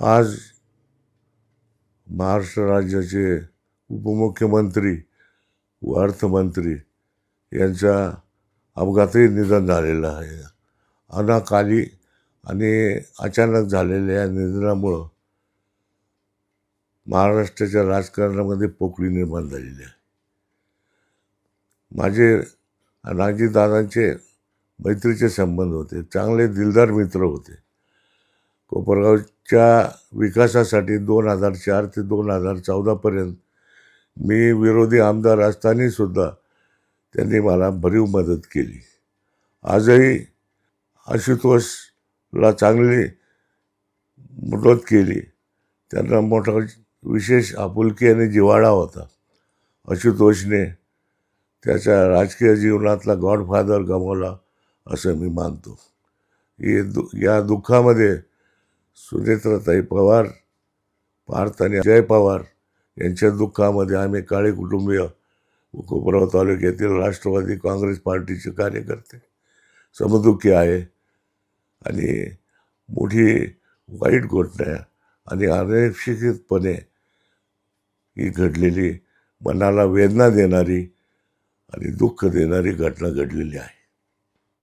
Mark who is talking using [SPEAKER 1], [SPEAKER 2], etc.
[SPEAKER 1] आज महाराष्ट्र राज्याचे उपमुख्यमंत्री व अर्थमंत्री यांच्या अपघाती निधन झालेलं आहे. अनाकाली आणि अचानक झालेल्या निधनामुळं महाराष्ट्राच्या राजकारणामध्ये पोकळी निर्माण झालेली आहे. माझे अजितदादांचे मैत्रीचे संबंध होते, चांगले दिलदार मित्र होते. कोपरगावच्या विकासासाठी 2004 ते 2014पर्यंत मी विरोधी आमदार असतानासुद्धा त्यांनी मला भरीव मदत केली. आजही आशुतोषला चांगली मदत केली. त्यांना मोठा विशेष आपुलकी आणि जिव्हाळा होता. आशुतोषने त्याच्या राजकीय जीवनातला गॉडफादर गमावला असं मी मानतो. या दुःखामध्ये सुनेत्राताई पवार, पार्थ आणि अजय पवार यांच्या दुःखामध्ये आम्ही काळे कुटुंबीय कोपरगाव तालुक्यातील राष्ट्रवादी काँग्रेस पार्टीचे कार्यकर्ते समदुःखी आहे. आणि मोठी वाईट घटना आणि अनपेक्षितपणे ही घडलेली, मनाला वेदना देणारी आणि दुःख देणारी घटना घडलेली आहे.